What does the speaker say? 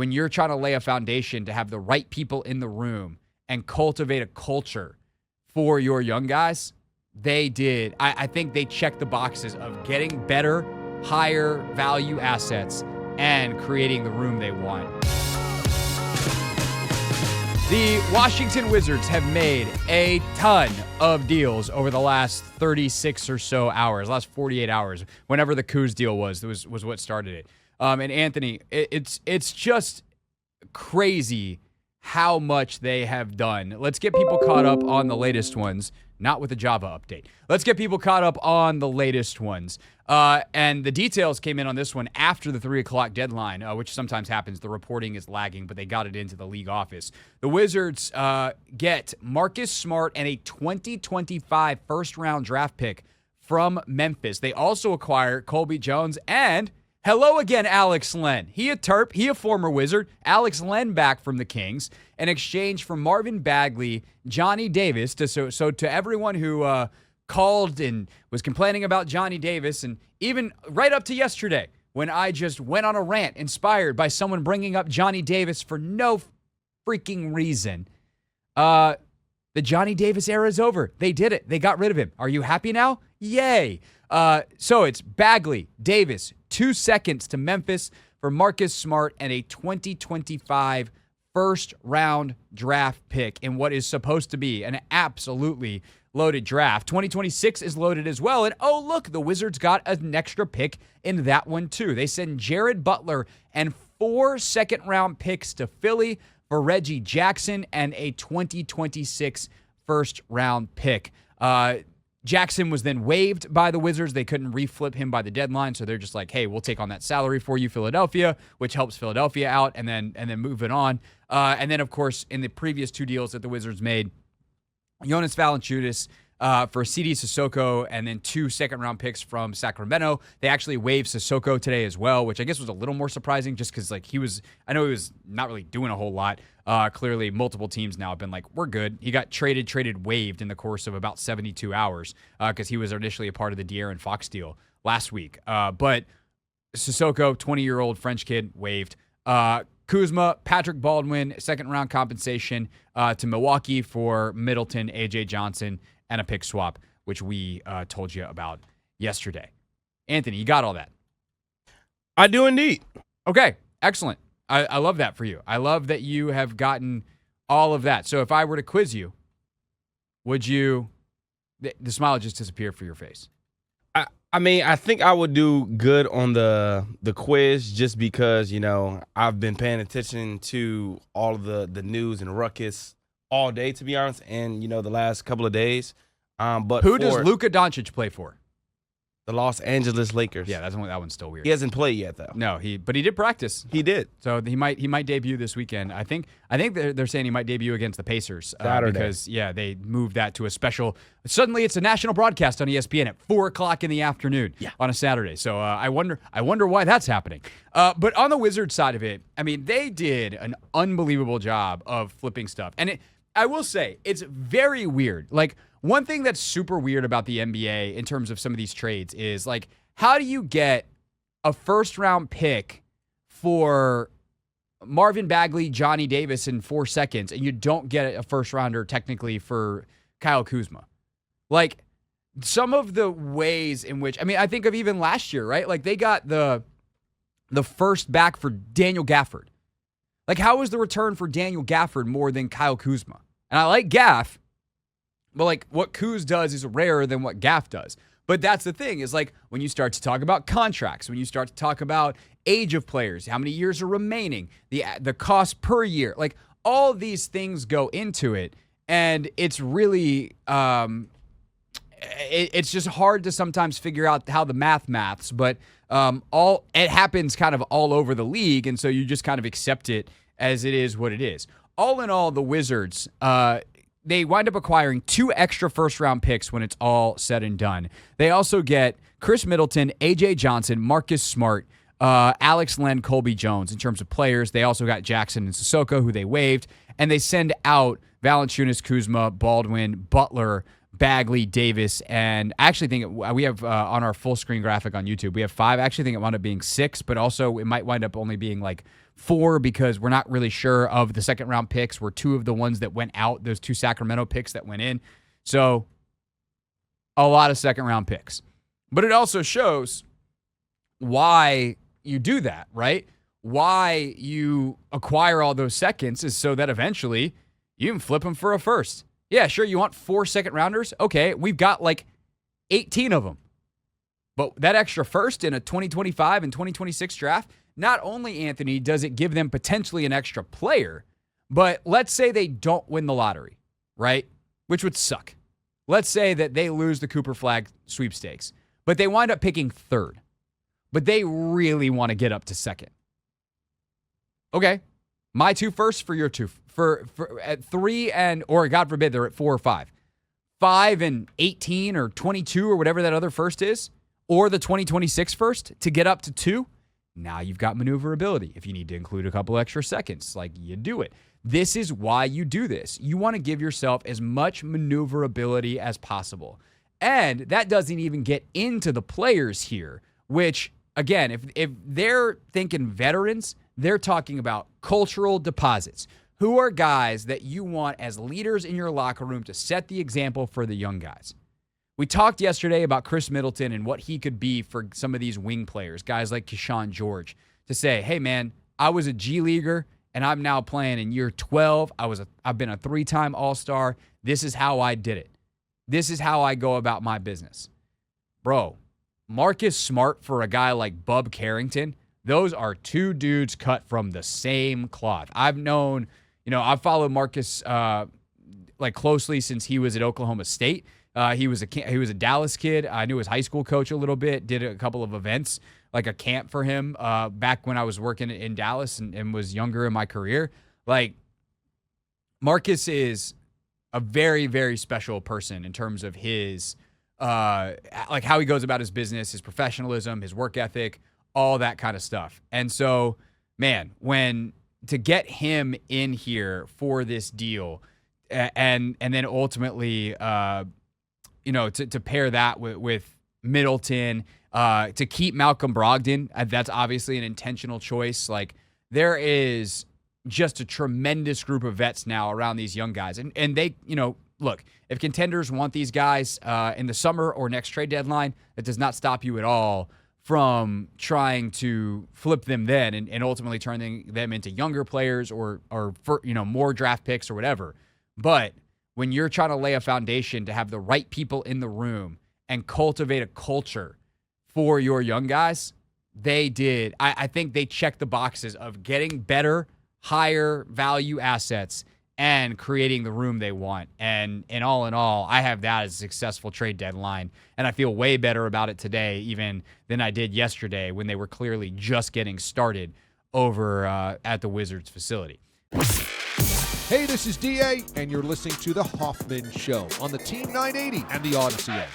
when you're trying to lay a foundation to have the right people in the room and cultivate a culture for your young guys, they did. I think they checked the boxes of getting better, higher value assets and creating the room they want. The Washington Wizards have made a ton of deals over the last 36 or so hours, last 48 hours, whenever the Kuz deal was what started it. And Anthony, it's just crazy how much they have done. Let's get people caught up on the latest ones, not with the Java update. Let's get people caught up on the latest ones. And the details came in on this one after the 3 o'clock deadline, which sometimes happens. The reporting is lagging, but they got it into the league office. The Wizards get Marcus Smart and a 2025 first-round draft pick from Memphis. They also acquire Colby Jones and... hello again, Alex Len. He a Terp. He a former Wizard. Alex Len back from the Kings in exchange for Marvin Bagley, Johnny Davis. So to everyone who called and was complaining about Johnny Davis, and even right up to yesterday when I just went on a rant inspired by someone bringing up Johnny Davis for no freaking reason, the Johnny Davis era is over. They did it. They got rid of him. Are you happy now? Yay. So it's Bagley, Davis, 2 seconds to Memphis for Marcus Smart and a 2025 first-round draft pick in what is supposed to be an absolutely loaded draft. 2026 is loaded as well. And oh, look, the Wizards got an extra pick in that one too. They send Jared Butler and 4 second-round picks to Philly for Reggie Jackson and a 2026 first-round pick. Jackson was then waived by the Wizards. They couldn't reflip him by the deadline, so they're just like, hey, we'll take on that salary for you, Philadelphia, which helps Philadelphia out, and then move it on. And then, of course, in the previous 2 deals that the Wizards made, Jonas Valanciunas for CD Sissoko, and then 2 second-round picks from Sacramento. They actually waived Sissoko today as well, which I guess was a little more surprising just because like I know he was not really doing a whole lot. Clearly, multiple teams now have been like, we're good. He got traded, waived in the course of about 72 hours because he was initially a part of the De'Aaron Fox deal last week. But Sissoko, 20-year-old French kid, waived. Kuzma, Patrick Baldwin, second-round compensation to Milwaukee for Middleton, A.J. Johnson, and a pick swap, which we told you about yesterday. Anthony, you got all that? I do indeed. Okay, excellent. I love that for you. I love that you have gotten all of that. So if I were to quiz you, would you... The smile just disappeared from your face. I mean, I think I would do good on the quiz just because, I've been paying attention to all of the news and ruckus all day, to be honest, and, the last couple of days. But who does Luka Doncic play for? The Los Angeles Lakers. Yeah, that one's still weird. He hasn't played yet, though. No, but he did practice. He did. So he might debut this weekend. I think they're saying he might debut against the Pacers because they moved that to a special. Suddenly, it's a national broadcast on ESPN at 4:00 in the afternoon on a Saturday. So I wonder why that's happening. But on the Wizards side of it, I mean, they did an unbelievable job of flipping stuff, and I will say it's very weird. Like, one thing that's super weird about the NBA in terms of some of these trades is, like, how do you get a first-round pick for Marvin Bagley, Johnny Davis in 4 seconds, and you don't get a first-rounder technically for Kyle Kuzma? Like, some of the ways in which, I mean, I think of even last year, right? Like, they got the first back for Daniel Gafford. Like, how was the return for Daniel Gafford more than Kyle Kuzma? And I like Gaff, but, like, what Kuz does is rarer than what Gaff does. But that's the thing, is, like, when you start to talk about contracts, when you start to talk about age of players, how many years are remaining, the cost per year, like, all these things go into it. And it's really, it's just hard to sometimes figure out how the maths, but it happens kind of all over the league, and so you just kind of accept it as it is what it is. All in all, the Wizards, they wind up acquiring 2 extra first-round picks when it's all said and done. They also get Chris Middleton, A.J. Johnson, Marcus Smart, Alex Len, Colby Jones in terms of players. They also got Jackson and Sissoko, who they waived, and they send out Valanciunas, Kuzma, Baldwin, Butler, Bagley, Davis, and I actually think we have on our full-screen graphic on YouTube, we have 5. I actually think it wound up being 6, but also it might wind up only being like 4 because we're not really sure of the second round picks. Were 2 of the ones that went out, those 2 Sacramento picks that went in. So a lot of second round picks. But it also shows why you do that, right? Why you acquire all those seconds is so that eventually you can flip them for a first. Yeah, sure, you want 4 second rounders? Okay, we've got like 18 of them. But that extra first in a 2025 and 2026 draft, not only, Anthony, does it give them potentially an extra player, but let's say they don't win the lottery, right? Which would suck. Let's say that they lose the Cooper Flag sweepstakes, but they wind up picking 3rd. But they really want to get up to 2nd. Okay, my 2 firsts for your 2. For at 3 and, or God forbid, they're at 4 or 5. 5 and 18 or 22 or whatever that other first is, or the 2026 first to get up to 2. Now you've got maneuverability. If you need to include a couple extra seconds, like you do it. This is why you do this. You want to give yourself as much maneuverability as possible. And that doesn't even get into the players here, which, again, if they're thinking veterans, they're talking about cultural deposits. Who are guys that you want as leaders in your locker room to set the example for the young guys? We talked yesterday about Chris Middleton and what he could be for some of these wing players, guys like Keyshawn George, to say, hey, man, I was a G Leaguer, and I'm now playing in year 12. I've been a 3-time All-Star. This is how I did it. This is how I go about my business. Bro, Marcus Smart for a guy like Bub Carrington, those are 2 dudes cut from the same cloth. I've followed Marcus closely since he was at Oklahoma State. He was a Dallas kid. I knew his high school coach a little bit, did a couple of events, like a camp for him back when I was working in Dallas and was younger in my career. Like, Marcus is a very, very special person in terms of his, how he goes about his business, his professionalism, his work ethic, all that kind of stuff. And so, man, to get him in here for this deal and then ultimately, to pair that with Middleton, to keep Malcolm Brogdon, that's obviously an intentional choice. Like, there is just a tremendous group of vets now around these young guys. And they, look, if contenders want these guys in the summer or next trade deadline, it does not stop you at all from trying to flip them then and ultimately turning them into younger players or more draft picks or whatever. But when you're trying to lay a foundation to have the right people in the room and cultivate a culture for your young guys, they did. I think they checked the boxes of getting better, higher value assets and creating the room they want. And in all, I have that as a successful trade deadline. And I feel way better about it today even than I did yesterday when they were clearly just getting started over at the Wizards facility. Hey, this is DA, and you're listening to The Hoffman Show on the Team 980 and the Odyssey app.